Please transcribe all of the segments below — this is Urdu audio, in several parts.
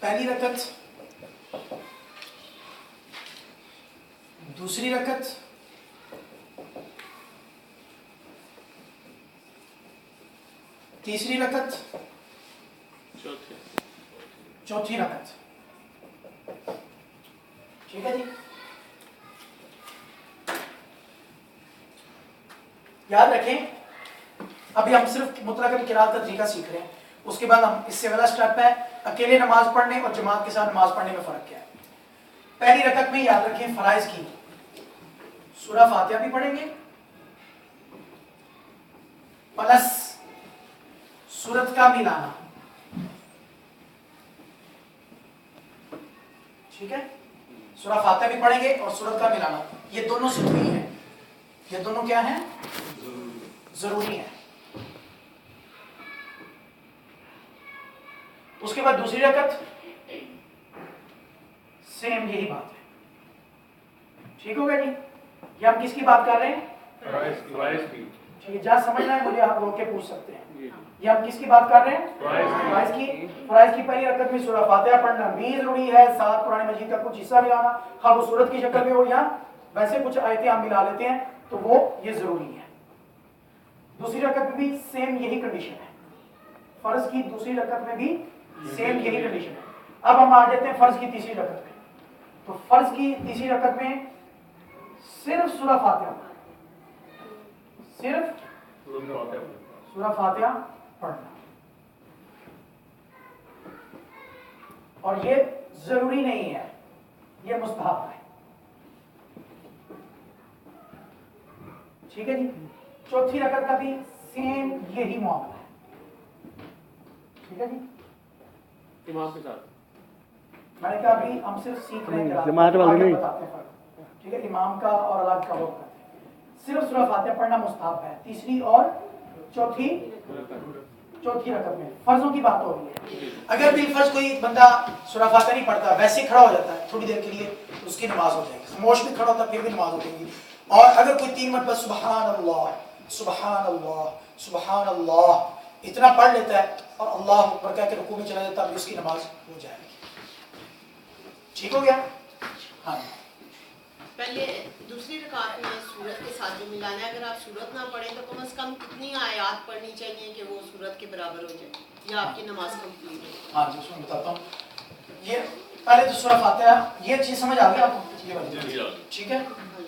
پہلی رکعت، دوسری رکعت، تیسری رکعت، چوتھی رکعت. ٹھیک ہے جی. یاد رکھیں ابھی ہم صرف مطلق قرات کا طریقہ سیکھ رہے ہیں. اس کے بعد ہم اس سے اگلا سٹیپ ہے اکیلے نماز پڑھنے اور جماعت کے ساتھ نماز پڑھنے میں فرق کیا ہے. پہلی رکعت میں یاد رکھیں فرائض کی سورہ فاتحہ بھی پڑھیں گے پلس سورت کا ملانا. ٹھیک ہے. سورہ فاتحہ بھی پڑھیں گے اور سورت کا ملانا. یہ دونوں ضروری ہیں. یہ دونوں کیا ہیں؟ ضروری ہیں. اس کے بعد دوسری رکعت سیم یہی بات ہے. ٹھیک ہوگا جی. یہ ہم کس کی بات کر رہے ہیں؟ فرائض کی. ٹھیک ہے. جہاں سمجھنا ہے مجھے آپ روک کے پوچھ سکتے ہیں. یہ ہم کس کی بات کر رہے ہیں؟ فرائض کی. فرائض کی پہلی رکعت میں سورہ فاتحہ پڑھنا بھی ضروری ہے، ساتھ قرآن مجید کا کچھ حصہ ملانا، ہر وہ سورت کی شکل میں ہو یا ویسے کچھ آیتیں ہم ملا لیتے ہیں تو وہ یہ ضروری ہے. دوسری رکعت میں بھی سیم یہی کنڈیشن ہے. فرض کی دوسری رکعت میں بھی سیم یہی کنڈیشن ہے. اب ہم آ جاتے ہیں فرض کی تیسری رکعت میں. تو فرض کی تیسری رکعت میں صرف سورہ فاتحہ، صرف سورہ فاتحہ پڑھنا. اور یہ ضروری نہیں ہے، یہ مستحب ہے. ٹھیک ہے جی. چوتھی رکعت کا بھی سیم یہی معاملہ ہے. ٹھیک ہے جی. امام کے ساتھ میں نے کہا ابھی ہم صرف سیکھ رہے ہیں جماعت والے نہیں. بتاتے ہیں. ٹھیک ہے. امام کا اور الگ کا وقت صرف سورہ فاتحہ پڑھنا مستحب ہے تیسری اور چوتھی رکعت میں. فرضوں کی بات ہو رہی ہے. اگر بالفرض کوئی بندہ سورہ فاتحہ نہیں پڑھتا ویسے ہی کھڑا ہو جاتا ہے تھوڑی دیر کے لیے تو اس کی نماز ہو جائے گی. خاموش بھی کھڑا ہوتا ہے پھر بھی نماز ہو جائے گی. اور اگر کوئی 3 مرتبہ سبحان اللہ سبحان اللہ سبحان اللہ اتنا پڑھ لیتا ہے اور اللہ اکبر کہہ کے رکوع میں چلا جاتا ہے اب اس کی نماز ہو جائے گی. ٹھیک ہو گیا؟ ہاں. پہلے دوسری رکعت میں سورت کے ساتھ جو ملانا ہے، اگر آپ سورت نہ پڑھیں تو کم از کم کتنی آیات پڑھنی چاہیے کہ وہ سورت کے برابر ہو جائے یا آپ کی نماز کمپلیٹ ہو؟ ہاں جی اس میں بتاتا ہوں. یہ پہلے تو سورہ فاتحہ یہ چیز سمجھ آ گئی آپ کو؟ ٹھیک ہے.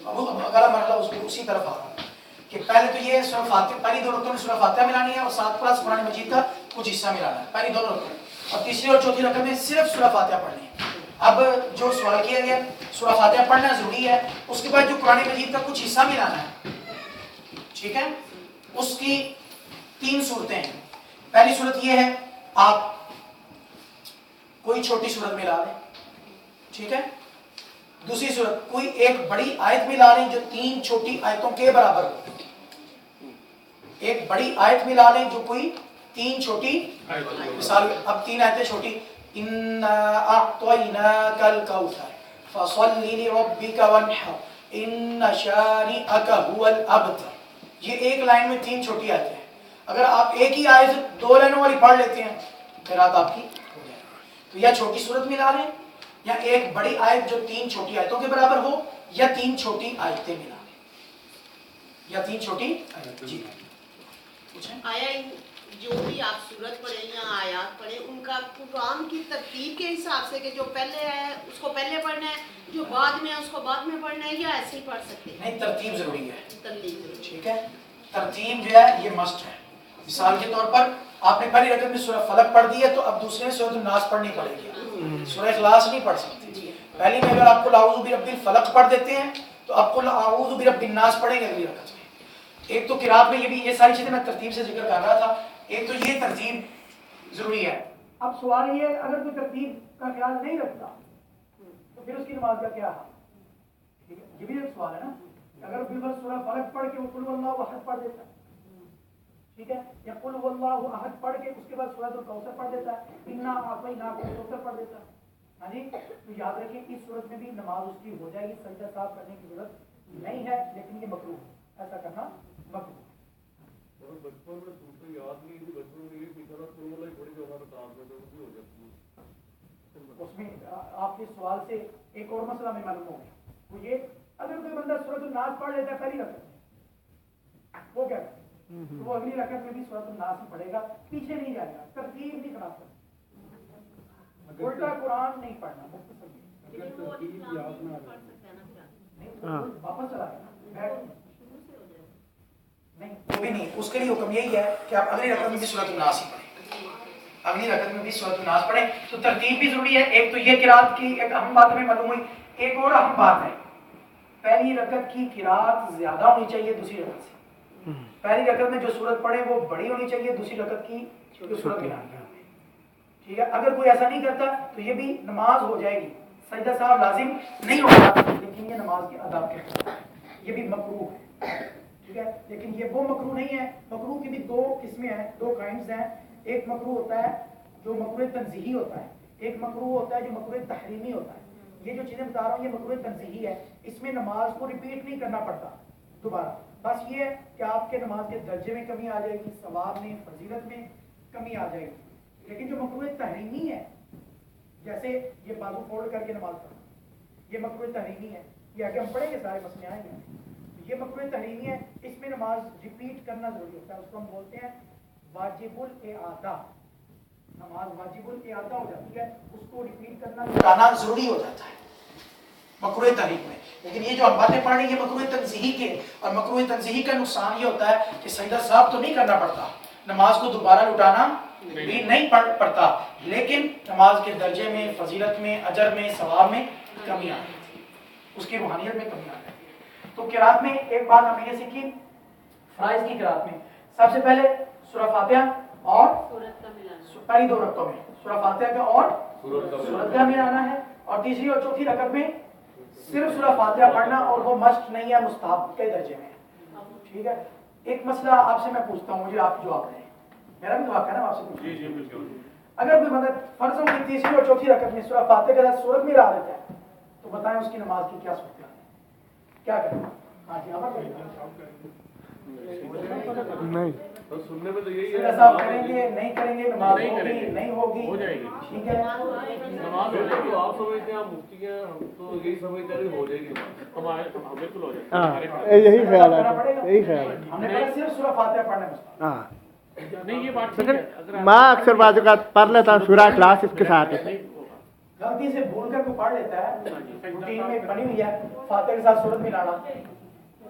اگلا مرحلہ اسی طرف آ رہا ہے کہ پہلے تو یہ سورہ فاتحہ پہلی 2 رکعتوں میں سورہ فاتحہ ملانی ہے اور ساتھ پلس قرآن مجید کا کچھ حصہ ملانا ہے پہلی 2 رکعتوں میں. اور تیسری اور چوتھی رکعت میں صرف سورہ فاتحہ پڑھنی ہے. اب جو سوال کیا گیا سورہ فاتحہ پڑھنا ضروری ہے، اس کے بعد جو قرآن مجید کا کچھ حصہ ملانا ہے ٹھیک ہے اس کی 3 صورتیں ہیں. پہلی صورت یہ ہے آپ کوئی چھوٹی صورت ملا لیں. ٹھیک ہے. دوسری صورت کوئی ایک بڑی آیت ملا لیں جو 3 چھوٹی آیتوں کے برابر ہو. ایک بڑی آیت ملا لیں جو کوئی 3 چھوٹی مثال. اب 3 آیتیں چھوٹی اِنَّا أَعْطَيْنَاكَ الْكَوْثَرَ فَصَلِّ لِرَبِّكَ وَانْحَرْ إِنَّ شَانِئَكَ هُوَ الْأَبْتَرُ. یہ ایک لائن میں 3 چھوٹی آیتیں ہیں. اگر آپ ایک ہی آیت 2 لائنوں والی پڑھ لیتے ہیں قرات آپ کی ہو جائے گی. تو یا چھوٹی صورت ملا لیں یا ایک بڑی آیت جو 3 چھوٹی آیتوں کے برابر ہو یا 3 چھوٹی آیتیں ملا لیں یا 3 چھوٹی آیتیں. جی آیا جو بھی آپ سورت پڑھیں یا آیات پڑھیں ان کا قرآن کی ترتیب کے حساب سے کہ جو پہلے ہے اس کو پہلے پڑھنا ہے جو بعد میں ہے اس کو بعد میں پڑھنا ہے یا ایسے ہی پڑھ سکتے ہیں؟ نہیں ترتیب ضروری ہے. ترتیب ضروری. ٹھیک ہے. ترتیب جو ہے یہ مسٹ ہے. مثال کے طور پر آپ نے پہلی رکعت میں سورہ فلق پڑھ دی ہے تو اب دوسرے میں سورۃ الناس پڑھنی پڑے گی. سورہ اخلاص نہیں پڑھ سکتے. پہلی میں اگر آپ قل اعوذ برب الفلق پڑھ دیتے ہیں تو آپ قل اعوذ برب الناس پڑھیں گے اگلی رکعت میں. ایک تو قرات میں یہ ساری چیزیں میں ترتیب سے ذکر کر رہا تھا. ایک تو یہ ترتیب ضروری ہے. اب سوال یہ ہے اگر کوئی ترتیب کا خیال نہیں رکھتا تو پھر اس کی نماز کا کیا حال؟ ٹھیک ہے. یہ بھی ایک سوال ہے نا. اگر بالفرض سورہ فلق پڑھ کے وہ قل واللہ احد پڑھ دیتا ہے ٹھیک ہے یا قل واللہ احد پڑھ کے اس کے بعد سورۃ الکوثر پڑھ دیتا ہے انا اعطیناک الکوثر پڑھ دیتا ہے. ہاں جی. تو یاد رکھیں اس صورت میں بھی نماز اس کی ہو جائے گی. سجدہ صاحب کرنے کی ضرورت نہیں ہے لیکن یہ مکروہ ہے. ایسا کرنا مکروہ ہے. بچپن میں صورتیں یاد نہیں تھی. بچپن میں یہ سیکھا تھا قل واللہ بڑی جگہ بتا میں تو بھی ہو جاتی ہے. اس میں آپ کے سوال سے ایک اور مسئلہ میں معلوم ہو گیا، وہ یہ اگر کوئی بندہ سورۃ الناس پڑھ لیتا ہے پہلی رکعت میں، وہ کیا کرے؟ تو وہ اگلی رکعت میں بھی سورۃ الناس ہی پڑھے گا، پیچھے نہیں جائے گا، ترتیب نہیں خراب کرنا، الٹا قرآن نہیں پڑھنا، واپس چلا گیا نہیں، وہ بھی نہیں، اس کے لیے حکم یہی ہے کہ آپ اگلی رکعت میں بھی سورۃ الناس ہی پڑھیں، اگلی رکعت میں بھی سورۃ الناس پڑھیں۔ تو ترتیب بھی ضروری ہے، ایک تو یہ قرات کی ایک اہم بات ہمیں معلوم ہوئی، ایک اور اہم بات ہے پہلی رکعت کی قرات زیادہ ہونی چاہیے دوسری رکعت سے، پہلی رکعت میں جو سورت پڑھے وہ بڑی ہونی چاہیے، دوسری رکعت کی جو سورت ملانی ہے، ٹھیک ہے؟ اگر کوئی ایسا نہیں کرتا تو یہ بھی نماز ہو جائے گی، سجدہ صاحب لازم نہیں ہوگا، لیکن یہ نماز کے آداب کے خلاف، یہ بھی مکروہ ہے، ٹھیک ہے؟ لیکن یہ وہ مکروہ نہیں ہے، مکروہ کی بھی دو قسمیں ہیں، دو کائنڈز ہیں، ایک مکروہ ہوتا ہے جو مکروہ تنزیہی ہوتا ہے، ایک مکروہ ہوتا ہے جو مکروہ تحریمی ہوتا ہے۔ یہ جو چیزیں بتا رہا ہوں یہ مکروہ تنزیہی ہے، اس میں نماز کو ریپیٹ نہیں کرنا پڑتا دوبارہ، بس یہ ہے کہ آپ کے نماز کے درجے میں کمی آ جائے گی، ثواب میں، فضیلت میں کمی آ جائے گی۔ لیکن جو مکروہ تحریمی ہے، جیسے یہ بازو فولڈ کر کے نماز پڑھنا، یہ مکروہ تحریمی ہے، یہ آگے ہم پڑھیں گے، سارے مسئلے آئیں گے، یہ مکروہ تحریمی ہے، اس میں نماز ریپیٹ کرنا ضروری ہوتا ہے، اس کو ہم بولتے ہیں واجب الاعادہ، نماز واجب الاعادہ ہو جاتی ہے، اس کو ریپیٹ کرنا ضروری ہو جاتا ہے مکروہ تحریم میں۔ لیکن یہ جو ہم باتیں پڑھ رہے ہیں یہ مکروہ تنزیہی کے، اور مکروہ تنزیہی کا نقصان یہ ہوتا ہے کہ سجدہ صاحب تو نہیں کرنا پڑتا، نماز کو دوبارہ لٹانا بھی نہیں پڑتا، لیکن نماز کے درجے میں، فضیلت میں، اجر میں، ثواب میں کمی آ جاتی ہے، اس کی روحانیت میں کمی آ جاتی ہے۔ تو قرات میں ایک بات ہمیں یہ سیکھی فرائض کی قرات میں، سب سے پہلے سورہ فاتحہ اور پہلی دو رکعتوں میں سورہ فاتحہ کا اور سورت کا ملانا ہے، اور تیسری اور چوتھی رکعت میں صرف سورہ فاتحہ پڑھنا، اور وہ مشق نہیں ہے، مستحب کے درجے میں ہے، ٹھیک ہے؟ ایک مسئلہ آپ سے میں پوچھتا ہوں، مجھے آپ جواب دیں، میرا بھی جواب ہے نا آپ سے پوچھوں، اگر کوئی مطلب فرض ہو کہ تیسری اور چوتھی رکعت میں سورہ فاتحہ کے ساتھ سورت ملا دیتا ہے تو بتائیں اس کی نماز کی کیا صورت ہے، کیا کریں؟ ہاں جی نہیں تو سننے میں تو یہی ہے، صاحب کریں گے نہیں کریں گے، نماز ہوگی نہیں ہوگی، ہو جائے گی، ٹھیک ہے؟ نماز ہو جائے گی، آپ سمجھتے ہیں، آپ مفتی ہیں، ہم تو یہی سمجھتے ہیں ہو جائے گی، ہمارے بالکل ہو جائے گی، یہی خیال ہے، یہی خیال ہے، ہم نے کہا صرف سورہ فاتحہ پڑھنا ہے۔ ہاں نہیں یہ بات ٹھیک ہے، اگر میں اکثر بعض اوقات پڑھ لیتا ہوں سورہ اخلاص اس کے ساتھ، غلطی سے بھول کر کوئی پڑھ لیتا ہے، روٹین میں بنی ہوئی ہے فاتحہ کے ساتھ سورت ملانا،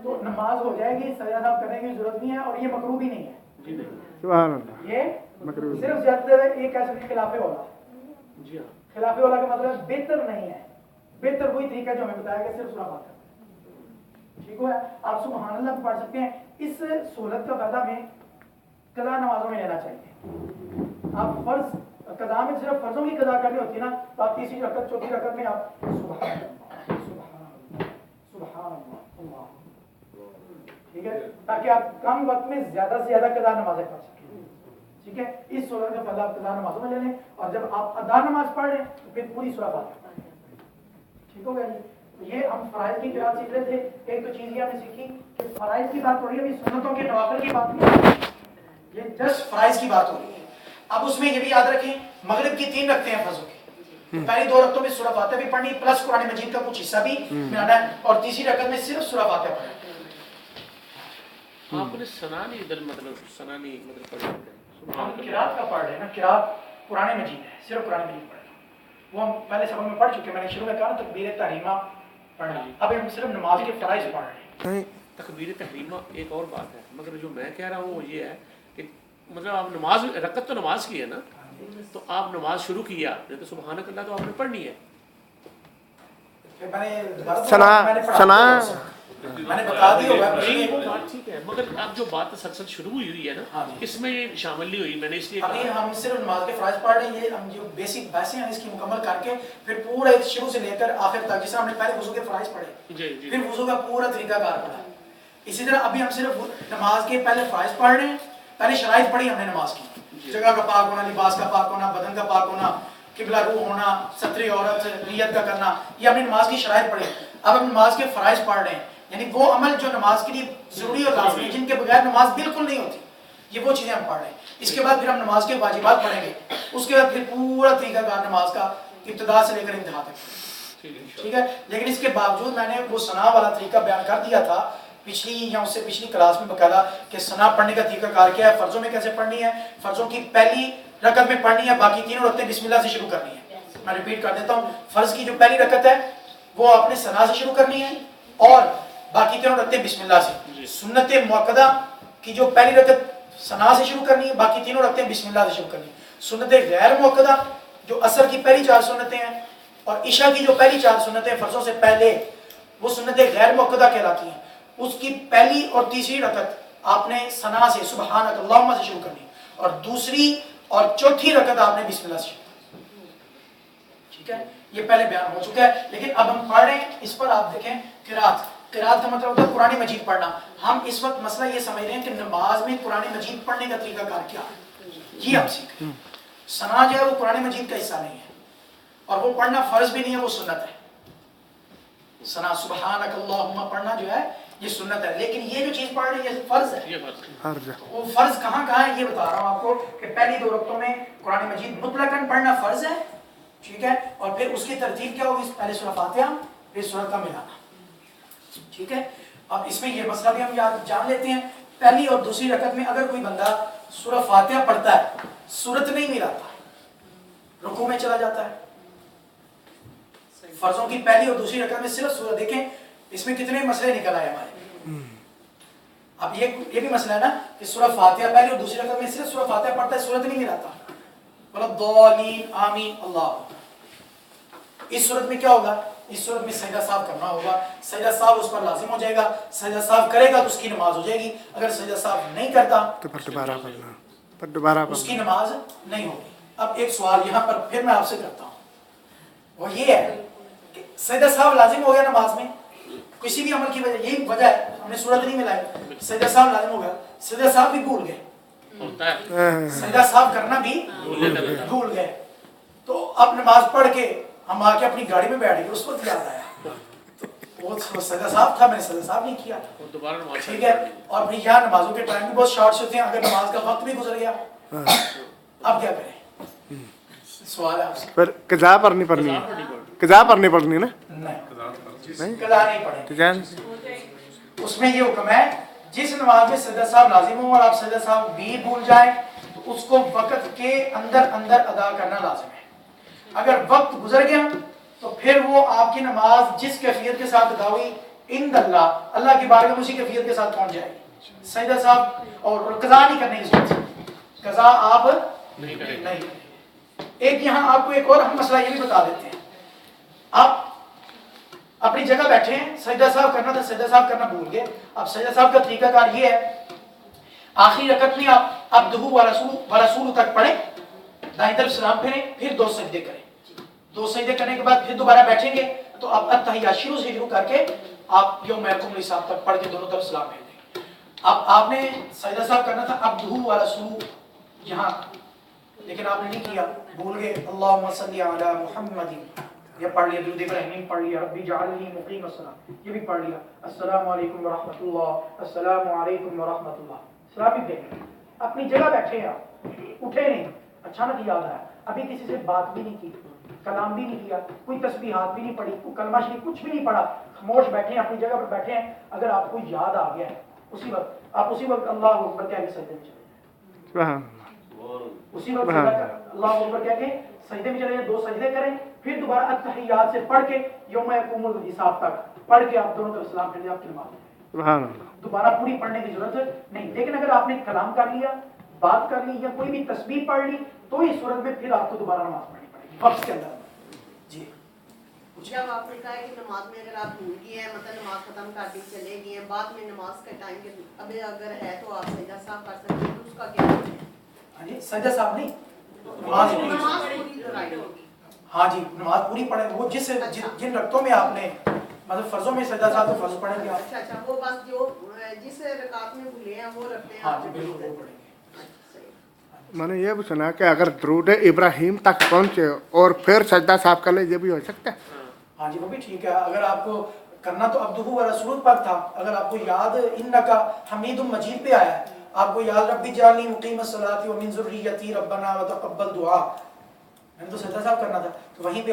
تو نماز ہو جائے گی، سجدہ صاحب کرنے کی ضرورت نہیں ہے، اور یہ مکروہ بھی نہیں ہے، سبحان اللہ، یہ مکروہ صرف زیادہ یہ کہہ سکتے خلاف اولا، جی ہاں، خلاف اولا کا مطلب بہتر نہیں ہے، بہتر وہی طریقہ جو ہمیں بتایا گیا صرف سورہ فاتحہ، ٹھیک ہوا ہے؟ آپ سبحان اللہ پڑھ سکتے ہیں، اس سہولت کا فائدہ میں قضا نمازوں میں لینا چاہیے، آپ فرض قضا میں صرف فرضوں کی قضا کرنی ہوتی ہے نا، تو آپ تیسری رکعت چوتھی رکعت میں آپ سبحان اللہ سبحان اللہ اللہ، ٹھیک ہے؟ تاکہ آپ کم وقت میں زیادہ سے زیادہ قضا نمازیں پڑھ سکیں، ٹھیک ہے؟ اس سورت کا فائدہ آپ قضا نمازوں میں لے لیں، اور جب آپ ادا نماز پڑھ رہے ہیں تو پھر پوری سورہ فاتحہ پڑھ لیں، ٹھیک ہو گیا جی؟ یہ ہم فرائض کی قرات سیکھ رہے تھے، ایک تو چیز یہ ہم نے سیکھی کہ فرائض کی بات ہو رہی ہے، ابھی سنتوں کے نوافل کی بات نہیں، یہ جسٹ فرائض کی بات ہو رہی ہے۔ اب اس میں یہ بھی یاد رکھیں مغرب کی 3 رکعتیں ہیں فرضوں کی، پہلی 2 رکعتوں میں سورہ فاتحہ بھی پڑھنی پلس قرآن مجید کا کچھ حصہ بھی ملانا ہے، اور تیسری رکعت میں صرف سورہ فاتحہ پڑھنا ہے۔ آپ نے سنا نہیں ادھر مطلب سنا نہیں مطلب پڑھ ہم قرات کا پڑھ رہے ہیں نا، قرات قرآن مجید ہے، صرف قرآن مجید پڑھ رہے ہیں، وہ ہم پہلے سبق میں پڑھ چکے، میں نے شروع میں کہا نا تکبیر تحریمہ پڑھنا، اب ہم صرف نماز کے فرائض پڑھ رہے ہیں۔ تکبیر تحریمہ ایک اور بات ہے، مگر جو میں کہہ رہا ہوں وہ یہ ہے کہ مطلب آپ نماز رکعت تو نماز کی ہے نا، تو آپ نماز شروع کیا تو سبحانک اللہ تو آپ نے پڑھنی ہے، میں نے بتا دی ہوگا، وہ بات ٹھیک ہے، مگر اب جو بات تسلسل شروع ہوئی ہے نا اس میں یہ شامل نہیں ہوئی، میں نے اس لیے ابھی ہم صرف نماز کے فرائض پڑھ رہے ہیں، یہ ہم جو بیسک بحثیں ہیں اس کی مکمل کر کے پھر پورا شروع سے لے کر آخر تک، جیسے ہم نے پہلے وضو کے فرائض پڑھے، پھر وضو کا پورا طریقہ کار پڑھا، اسی طرح ابھی ہم صرف نماز کے پہلے فرائض پڑھ رہے ہیں، پہلے شرائط پڑھی ہم نے نماز کی، جگہ کا پاک ہونا، لباس کا پاک ہونا، بدن کا پاک ہونا، قبلہ روح ہونا، ستری عورت، نیت کا کرنا، یہ ہم نے نماز کی شرائط پڑھی، اب ہم نماز کے فرائض پڑھ رہے ہیں، یعنی وہ عمل جو نماز کے لیے ضروری اور لازمی ہے، جن کے بغیر نماز بالکل نہیں ہوتی، یہ وہ چیزیں ہم پڑھ رہے ہیں۔ اس کے بعد پھر ہم نماز کے واجبات پڑھیں گے، اس کے بعد پھر پورا طریقہ کار نماز کا ابتدا سے لے کر انتہا تک، ٹھیک ہے. لیکن اس کے باوجود میں نے وہ ثنا والا طریقہ بیان کر دیا تھا پچھلی یا اس سے پچھلی کلاس میں باقاعدہ کہ ثنا پڑھنے کا طریقہ کار کیا ہے، فرضوں میں کیسے پڑھنی ہے. فرضوں کی پہلی رکعت میں پڑھنی ہے، باقی تینوں رکعتیں بسم اللہ سے شروع کرنی ہے. میں ریپیٹ کر دیتا ہوں، فرض کی جو پہلی رکعت ہے وہ آپ نے ثنا سے شروع کرنی ہے اور باقی تینوں رکعتیں بسم اللہ سے. سنت مؤکدہ کی جو پہلی رکعت ثنا سے شروع کرنی ہے، باقی تینوں رکعتیں بسم اللہ سے شروع کرنی ہے. سنت غیر مؤکدہ جو عصر کی پہلی 4 سنتیں ہیں اور عشاء کی جو پہلی 4 سنتیں فرضوں سے پہلے وہ سنت غیر مؤکدہ کہلاتی ہیں. اس کی پہلی اور تیسری رکعت آپ نے ثنا سے سبحانک اللہم سے شروع کرنی اور دوسری اور چوتھی رکعت آپ نے بسم اللہ سے شروع کرنی. ٹھیک ہے، یہ پہلے بیان ہو چکا ہے. لیکن اب ہم پڑھ رہے ہیں اس پر. آپ دیکھیں قرات کا مطلب ہوتا ہے قرآن مجید پڑھنا. ہم اس وقت مسئلہ یہ سمجھ رہے ہیں کہ نماز میں قرآن مجید پڑھنے کا طریقہ کار کیا ہے، یہ ہم سیکھ رہے ہیں. ثنا جو ہے وہ قرآن مجید کا حصہ نہیں ہے اور وہ پڑھنا فرض بھی نہیں ہے، وہ سنت ہے. ثنا سبحانک اللہم پڑھنا جو ہے یہ سنت ہے. لیکن یہ جو چیز پڑھ رہے ہیں یہ فرض ہے. وہ فرض کہاں کہاں ہے یہ بتا رہا ہوں آپ کو کہ پہلی 2 رکعتوں میں قرآن مجید مطلقاً پڑھنا فرض ہے، ٹھیک ہے. اور پھر اس کی ترتیب کیا ہوگی، پہلے سورہ فاتحہ پھر سورہ کا ملانا، ٹھیک ہے. اب اس میں یہ مسئلہ بھی ہم یاد جان لیتے ہیں. پہلی اور دوسری رکعت میں اگر کوئی بندہ سورہ فاتحہ پڑھتا ہے، سورت نہیں ملاتا، رکوع میں چلا جاتا ہے. فرضوں کی پہلی اور دوسری رکعت میں صرف سورہ، دیکھیں اس میں کتنے مسئلے نکل آئے ہمارے. اب یہ بھی مسئلہ ہے نا کہ سورہ فاتحہ پہلی اور دوسری رکعت میں صرف سورہ فاتحہ پڑھتا ہے، سورت نہیں ملاتا. وَلَضَّالِّينَ آمین اللہ. اس صورت میں کیا ہوگا، اس صورت میں سجدہ صاحب کرنا ہوگا. سجدہ صاحب اس پر لازم ہو جائے گا. سجدہ صاحب کرے گا تو اس کی نماز ہو جائے گی. اگر سجدہ صاحب نہیں کرتا تو پھر دوبارہ پڑھنا، اس کی نماز نہیں ہوگی. اب ایک سوال یہاں پر پھر میں آپ سے کرتا ہوں، وہ یہ ہے کہ سجدہ صاحب لازم ہو گیا نماز میں کسی بھی عمل کی وجہ، یہی وجہ ہے ہم نے صورت نہیں ملائی، سجدہ صاحب لازم ہو گیا. سجدہ صاحب بھی بھول گئے، سجدہ صاحب کرنا بھی بھول گئے. تو اب نماز پڑھ کے ہم آ کے اپنی گاڑی میں بیٹھ گئے، اس وقت یاد آیا وہ سجدہ صاحب تھا، میں نے سجدہ صاحب نہیں کیا، ٹھیک ہے. اور پھر یہاں نمازوں کے ٹائم بھی بہت شارٹ ہوتے ہیں، اگر نماز کا وقت بھی گزر گیا اب کیا کریں. سوال ہے آپ سے، پھر قضا پڑھنی ہے، قضا پڑھنی نا؟ نہیں، قضا نہیں پڑھیں. اس میں یہ حکم ہے جس نماز میں سجدہ صاحب لازم ہو اور آپ سجدہ صاحب بھی بھول جائیں تو اس کو وقت کے اندر ادا کرنا لازم ہے. اگر وقت گزر گیا تو پھر وہ آپ کی نماز جس کیفیت کے ساتھ ادا ہوئی عند اللہ، اللہ کی بارگاہ میں اسی کیفیت کے ساتھ پہنچ جائے گی. سجدہ صاحب اور قضا نہیں کرنے کی ضرورت ہے، قضا آپ نہیں کریں. ایک یہاں آپ کو ایک اور ہم مسئلہ یہ بھی بتا دیتے ہیں. آپ اپنی جگہ بیٹھے ہیں، سجدہ صاحب کرنا تھا، سجدہ صاحب کرنا بھول گئے. اب سجدہ صاحب کا طریقہ کار یہ ہے، آخری رکعت میں آپ عبدہ ورسولہ تک پڑھیں، دائیں طرف سلام پھیریں، پھر 2 سجدے کریں. 2 سجدے کرنے کے بعد پھر دوبارہ بیٹھیں گے تو آپ التحیات شروع سے شروع کر کے آپ یوم یقوم الحساب تک پڑھ کے دونوں طرف سلام پھیر دیں. اب آپ نے سجدہ صاحب کرنا تھا عبدہ ورسولہ یہاں، لیکن آپ نے نہیں کیا، بھول گئے. اللہم صلی علی محمد، یہ پڑھ لیا. درود ابراہیم پڑھ لیا. ربی جعلنی مقیم الصلاۃ، یہ بھی پڑھ لیا. السلام علیکم ورحمۃ اللہ، السلام علیکم ورحمۃ اللہ، سلام بھی دیں. اپنی جگہ بیٹھے ہیں، آپ اٹھے نہیں، اچانک یاد آیا، ابھی کسی سے بات بھی نہیں کی، کلام بھی نہیں کیا، کوئی تسبیحات بھی نہیں پڑھی، کوئی کلمہ شریف کچھ بھی نہیں پڑھا، خاموش بیٹھے ہیں، اپنی جگہ پر بیٹھے ہیں. اگر آپ کو یاد آ گیا ہے اسی وقت، آپ اسی وقت اللہ اکبر کہہ کے سجدے میں چلے جائیں. اسی وقت اللہ اکبر کہہ کے سجدے میں چلے جائیں. 2 سجدے کریں، پھر دوبارہ التحیات سے پڑھ کے یوم یقوم الحساب تک پڑھ کے آپ دونوں طرف سلام پھیر دیں، آپ کی نماز. دوبارہ پوری پڑھنے کی ضرورت نہیں. لیکن اگر آپ نے کلام کر لیا، بات کر لی یا کوئی بھی تسبیح پڑھ لی تو اس صورت میں پھر آپ کو دوبارہ نماز پڑھنی پڑے گی وقت کے اندر. جی جب آپ نے کہا ہے کہ نماز میں اگر آپ بھول گئے ہیں، مطلب نماز ختم کر دی چلے گئے ہیں، بعد میں نماز کا ٹائم کے ابھی اگر ہے تو آپ سجدہ صاحب کر سکتے ہیں، تو اس کا کیا ہے؟ ہاں جی، سجدہ صاحب نہیں، نماز پوری دہرائی ہوگی. ہاں جی، نماز پوری پڑھیں. وہ جن رکعتوں میں آپ نے مطلب فرضوں میں سجدہ صاحب تو فرض پڑھیں گے آپ. اچھا وہ بس جو جس رکعت میں بھولے ہیں وہ رکھتے ہیں. ہاں جی بالکل وہ پڑھیں گے. میں نے یہ بھی سنا کہ اگر درود ابراہیم تک پہنچے اور پھر سجدہ صاحب کر لے، یہ بھی ہو سکتا ہے. ہاں جی وہ بھی ٹھیک ہے. اگر آپ کو کرنا تو عبدہ ورسولہ پر تھا، اگر آپ کو یاد انکا حمید مجید پہ آیا ہے، آپ کو یاد ربی جعلنی مقیم الصلاۃ ومن ذریتی ربنا وتقبل دعا، میں نے تو سجدہ صاحب کرنا تھا تو وہیں پہ